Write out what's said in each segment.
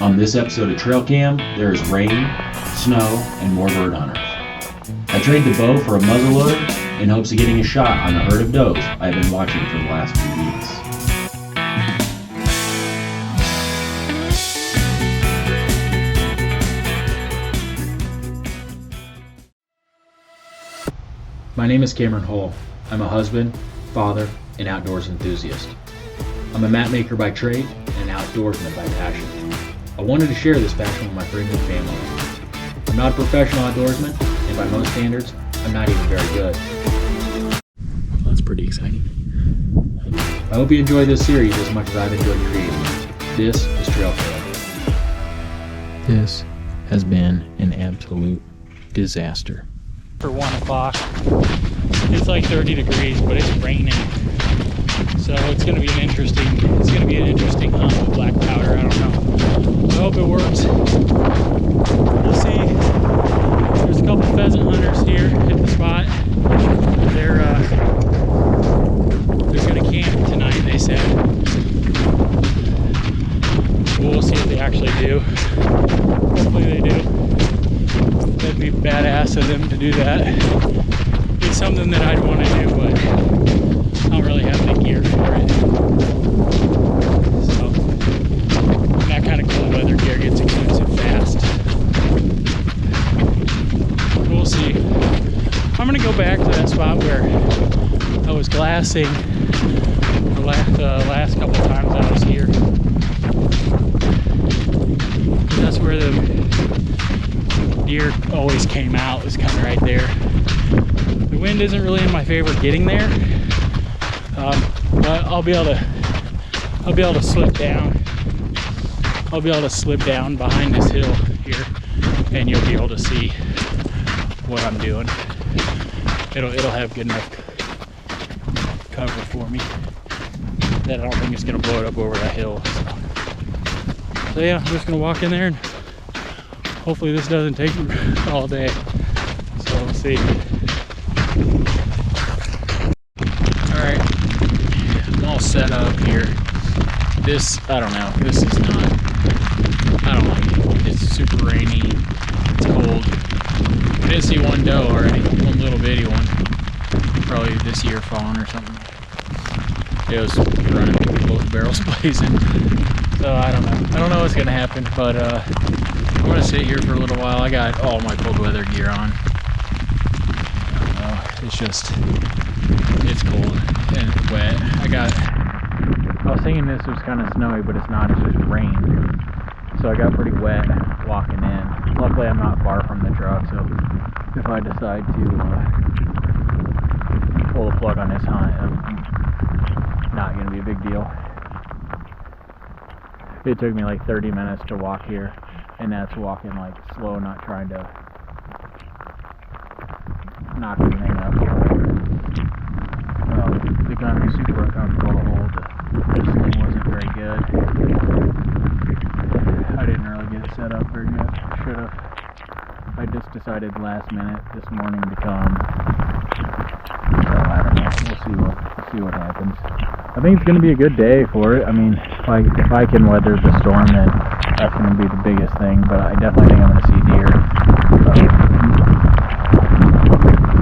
On this episode of TrailCam, there is rain, snow, and more bird hunters. I trade the bow for a muzzleloader in hopes of getting a shot on the herd of does I've been watching for the last few weeks. My name is Cameron Hull. I'm a husband, father, and outdoors enthusiast. I'm a map maker by trade and an outdoorsman by passion. I wanted to share this passion with my friends and family. I'm not a professional outdoorsman, and by most standards, I'm not even very good. Well, that's pretty exciting. I hope you enjoy this series as much as I've enjoyed creating it. This is TrailCam. This has been an absolute disaster. For 1 o'clock, it's like 30 degrees, but it's raining. So it's going to be an interesting hunt with black powder. I don't know. I hope it works. We'll see. There's a couple pheasant hunters here at the spot. They're going to camp tonight, they said. We'll see if they actually do. Hopefully they do. That'd be badass of them to do that. It's something that I'd want to do, but I don't really have the gear for it. So, that kind of cold weather gear gets expensive fast. We'll see. I'm going to go back to that spot where I was glassing the last couple of times I was here. That's where the deer always came out, was kind of right there. The wind isn't really in my favor getting there, but I'll be able to slip down. I'll be able to slip down behind this hill here, and you'll be able to see what I'm doing. It'll have good enough cover for me that I don't think it's gonna blow it up over that hill. So yeah, I'm just gonna walk in there and hopefully this doesn't take all day. So we'll see. Alright, I'm all set up here. This, I don't know, this is not, I don't like it. It's super rainy, it's cold. I did see one doe already, one little bitty one. Probably this year fawn or something. It was running both barrels blazing. So I don't know what's gonna happen, but I'm gonna sit here for a little while. I got all my cold weather gear on. I don't know, it's cold and wet. I was thinking this was kind of snowy, but it's not, it's just rain. So I got pretty wet walking in. Luckily I'm not far from the truck, so if I decide to pull the plug on this hunt, it's not gonna be a big deal. It took me like 30 minutes to walk here, and that's walking like slow, not trying to knock anything up. The gun was super uncomfortable to hold. The sling wasn't very good. I didn't really get it set up very good. Should have. I just decided last minute this morning to come. So I don't know. We'll see what happens. I think it's going to be a good day for it. I mean, if I can weather the storm, then that's going to be the biggest thing. But I definitely think I'm going to see deer.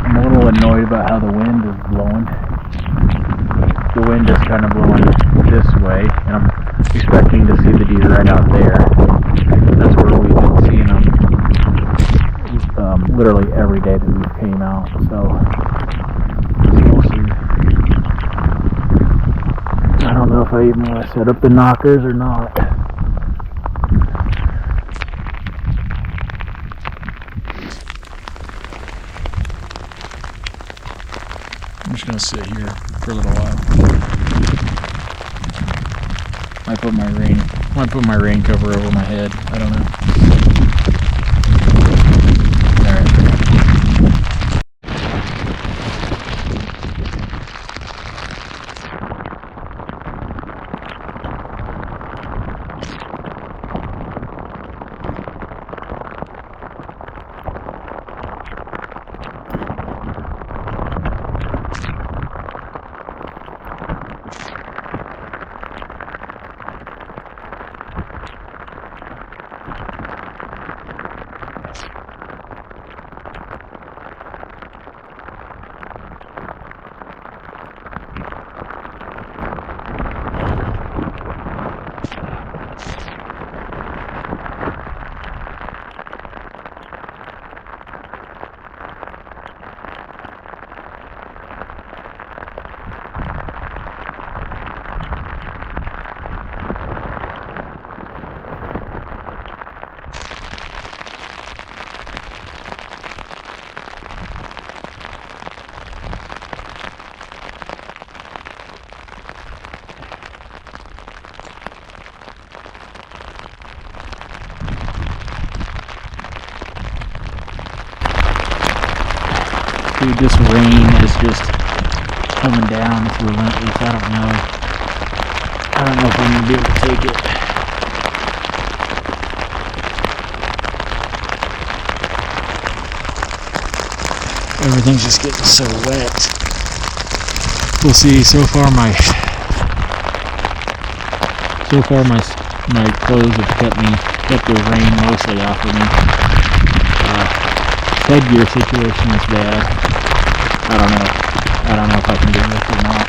I'm a little annoyed about how the wind is blowing. The wind is kind of blowing this way, and I'm expecting to see the deer right out there. That's where we've been seeing them literally every day that we came out. So we'll see. I don't know if I even want to set up the knockers or not. I'm just going to sit here for a little while. Might put my rain cover over my head. I don't know. Alright. Dude, this rain is just coming down. It's relentless. I don't know if I'm gonna be able to take it. Everything's just getting so wet. We'll see. So far my clothes have kept the rain mostly off of me. Headgear situation is bad. I don't know if I can do this or not.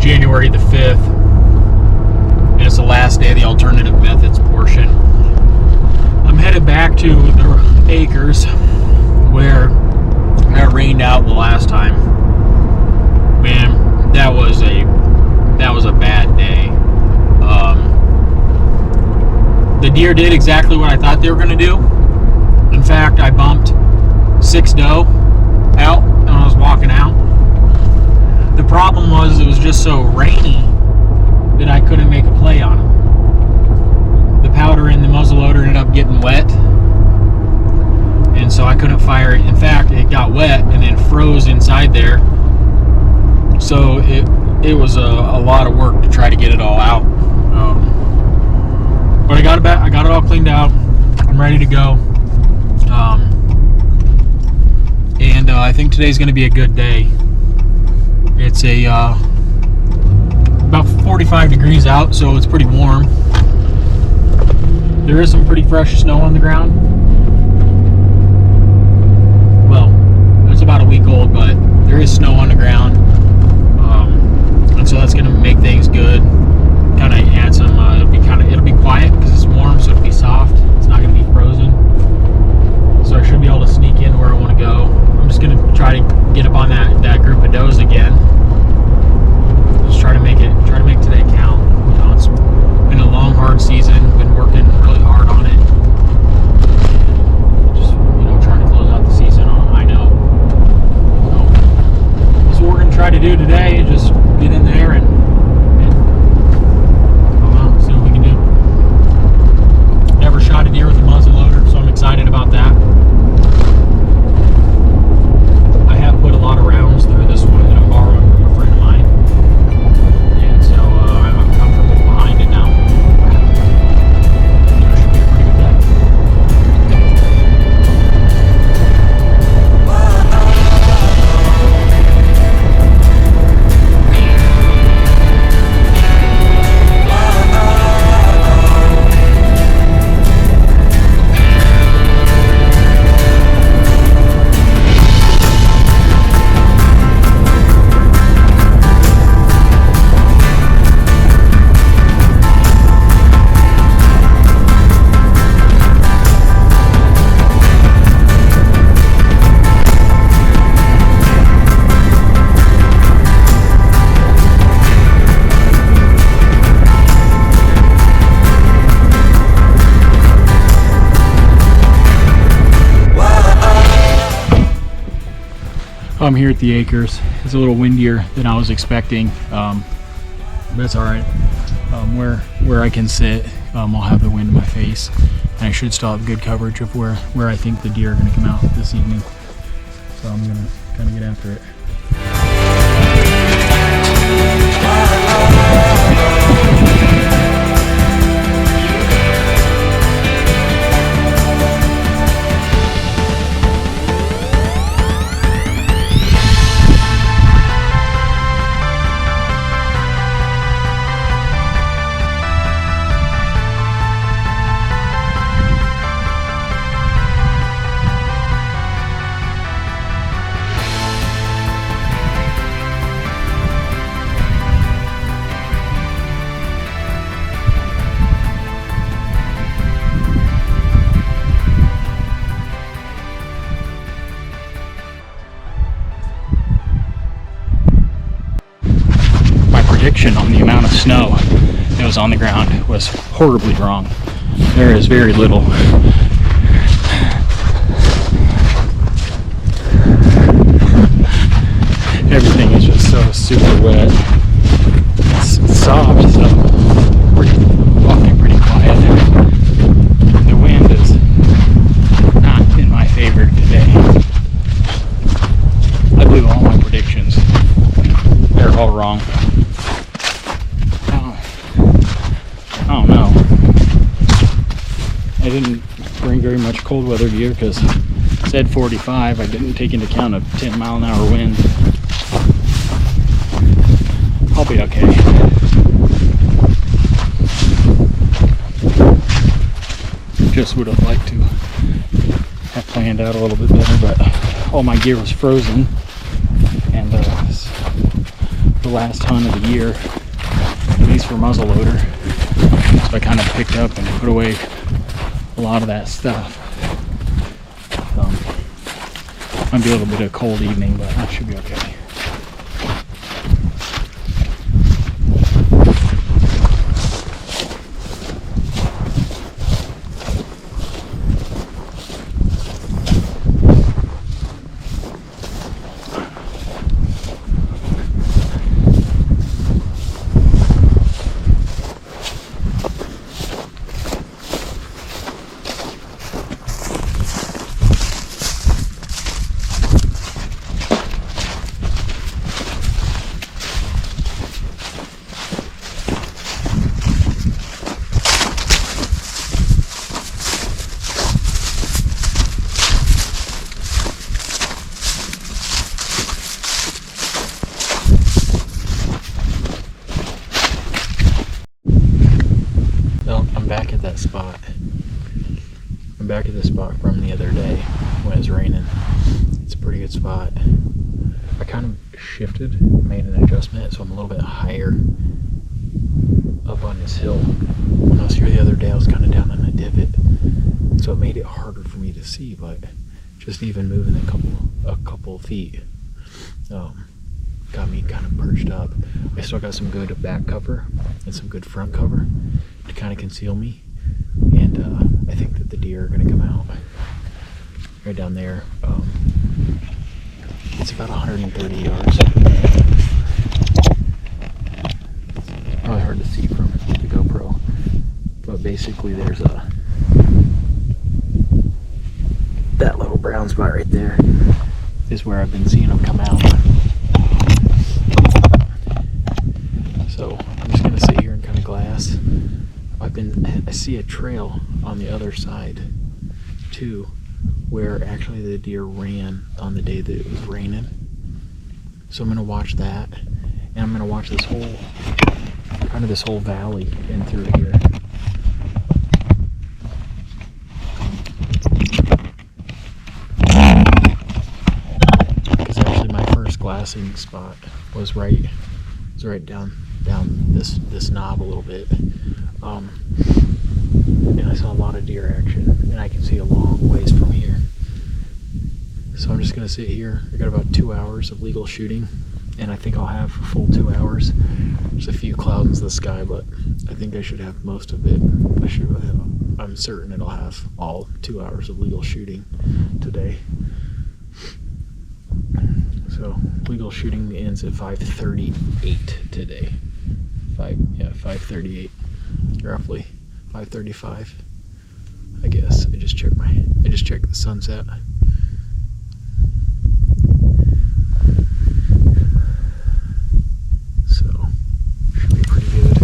January the 5th, and it's the last day of the alternative methods portion. I'm headed back to the acres where I got rained out the last time. Man, that was a bad day. The deer did exactly what I thought they were going to do. In fact, I bumped 6 doe out when I was walking out. The problem was it was just so rainy that I couldn't make a play on them. The powder in the muzzle loader ended up getting wet, and so I couldn't fire it. In fact, it got wet and then froze inside there. So it was a lot of work to try to get it all out. But I got it back. I got it all cleaned out. I'm ready to go. And I think today's going to be a good day. It's about 45 degrees out, so it's pretty warm. There is some pretty fresh snow on the ground. Well, it's about a week old, but there is snow on the ground, and so that's going to make things good. Kind of add some. It'll be quiet because it's warm, so it'll be soft. It's not going to be frozen, so I should be able to sneak in where I want to go. I'm just going to try to get up on that group of does again. Just try to make today count. You know, it's been a long, hard season. Been working really hard on it. Just, trying to close out the season on a high note. So that's what we're gonna try to do today. Just get in there and see what we can do. Never shot a deer with a muzzle I'm here at the acres. It's a little windier than I was expecting, but it's all right. Where I can sit, I'll have the wind in my face, and I should still have good coverage of where I think the deer are going to come out this evening. So I'm going to kind of get after it. Prediction on the amount of snow that was on the ground was horribly wrong. There is very little. Everything is just so super wet. It's soft, so walking pretty quiet. The wind is not in my favor today. I blew all my predictions. They're all wrong. I don't know. I didn't bring very much cold weather gear because it said 45. I didn't take into account a 10-mile-an-hour wind. I'll be okay. Just would have liked to have planned out a little bit better, but all my gear was frozen, and the last hunt of the year, at least for muzzleloader. So I kind of picked up and put away a lot of that stuff. Might be a little bit of a cold evening, but that should be okay. I'm back at the spot from the other day when it was raining. It's a pretty good spot. I kind of shifted, made an adjustment, so I'm a little bit higher up on this hill. When I was here the other day, I was kind of down in a divot, so it made it harder for me to see, but just even moving a couple of feet got me kind of perched up. I still got some good back cover and some good front cover to kind of conceal me, and I think that the deer are going to come out right down there. It's about 130 yards. It's probably hard to see from the GoPro, but basically there's that little brown spot right there is where I've been seeing them come out. So I'm just gonna sit here and kind of glass. I see a trail on the other side too, where actually the deer ran on the day that it was raining. So I'm gonna watch that, and I'm gonna watch this whole valley in through here. Because actually my first glassing spot was right down this knob a little bit. And I saw a lot of deer action, and I can see a long ways from here. So I'm just gonna sit here. I got about 2 hours of legal shooting, and I think I'll have a full 2 hours. There's a few clouds in the sky, but I think I should have most of it. I'm certain it'll have all 2 hours of legal shooting today. So So legal shooting ends at 5:38 today. 5:38, roughly 5:35. I guess I just checked the sunset. So should be pretty good.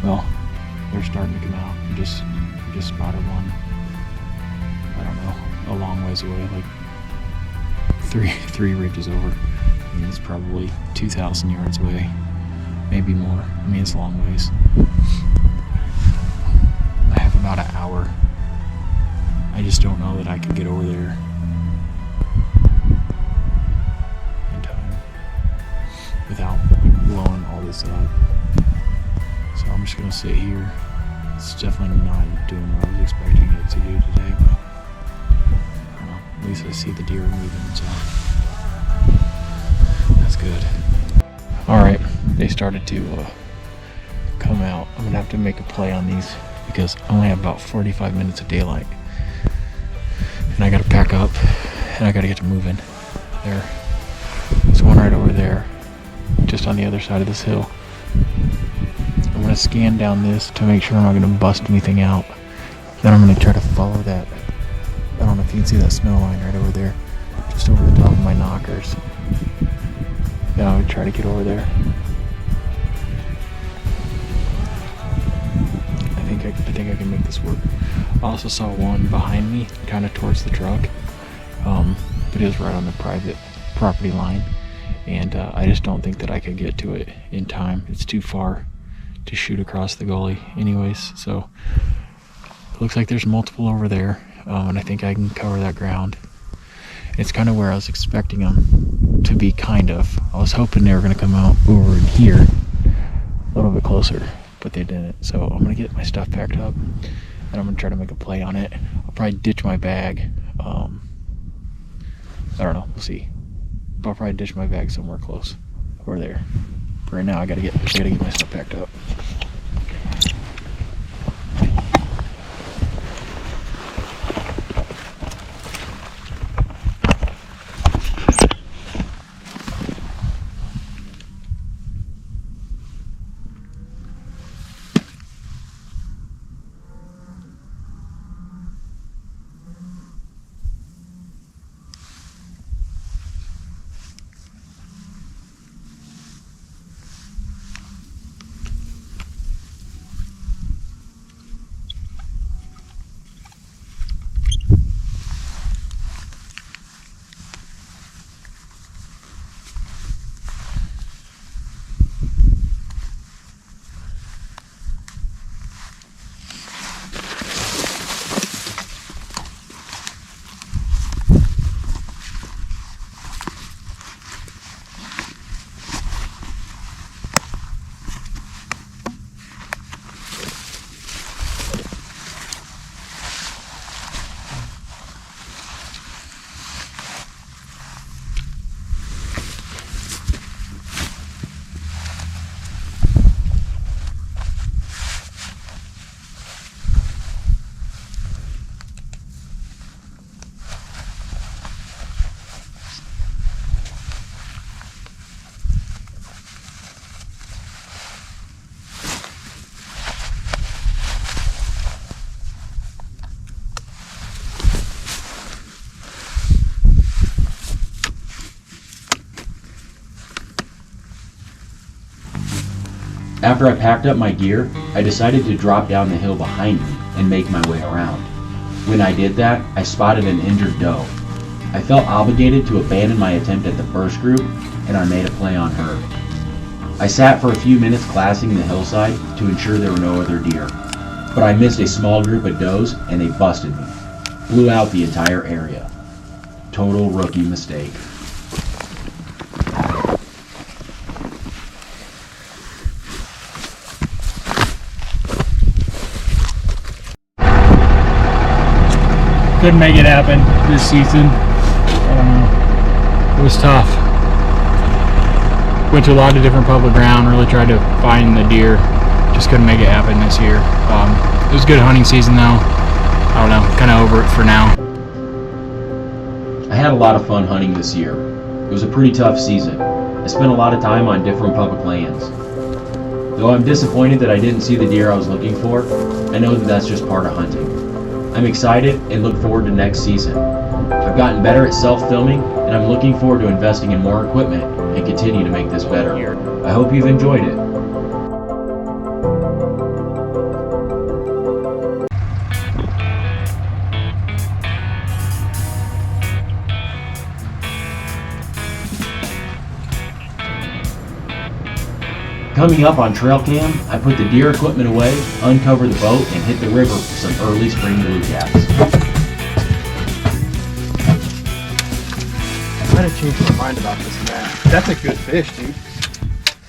Well, they're starting to come out. We just spotted one. I don't know, a long ways away, like three ridges over. I mean, it's probably 2,000 yards away, maybe more. I mean, it's a long ways. I have about an hour. I just don't know that I could get over there in time without blowing all this up. So I'm just gonna sit here. It's definitely not doing what I was expecting it to do today, but at least I see the deer moving, so that's good. Alright, they started to come out. I'm gonna have to make a play on these because I only have about 45 minutes of daylight. And I gotta pack up and I gotta get to moving. There's one right over there, just on the other side of this hill. I'm going to scan down this to make sure I'm not going to bust anything out. Then I'm going to try to follow that. I don't know if you can see that snow line right over there, just over the top of my knockers. Then I would try to get over there. I think I can make this work. I also saw one behind me, kind of towards the truck, but it was right on the private property line, and I just don't think that I could get to it in time. It's too far to shoot across the gully anyways, so it looks like there's multiple over there, and I think I can cover that ground. It's kind of where I was expecting them to be, kind of. I was hoping they were going to come out over in here a little bit closer, but they didn't. So I'm going to get my stuff packed up and I'm going to try to make a play on it. I'll probably ditch my bag. I don't know, we'll see. But I'll probably ditch my bag somewhere close over there. Right now I gotta get my stuff packed up. After I packed up my gear, I decided to drop down the hill behind me and make my way around. When I did that, I spotted an injured doe. I felt obligated to abandon my attempt at the first group, and I made a play on her. I sat for a few minutes glassing the hillside to ensure there were no other deer, but I missed a small group of does and they busted me. Blew out the entire area. Total rookie mistake. Couldn't make it happen this season. It was tough. Went to a lot of different public ground, really tried to find the deer. Just couldn't make it happen this year. It was a good hunting season though. I don't know, kind of over it for now. I had a lot of fun hunting this year. It was a pretty tough season. I spent a lot of time on different public lands. Though I'm disappointed that I didn't see the deer I was looking for, I know that that's just part of hunting. I'm excited and look forward to next season. I've gotten better at self-filming, and I'm looking forward to investing in more equipment and continue to make this better. I hope you've enjoyed it. Coming up on TrailCam, I put the deer equipment away, uncover the boat, and hit the river for some early spring blue caps. I might have changed my mind about this man. That's a good fish, dude.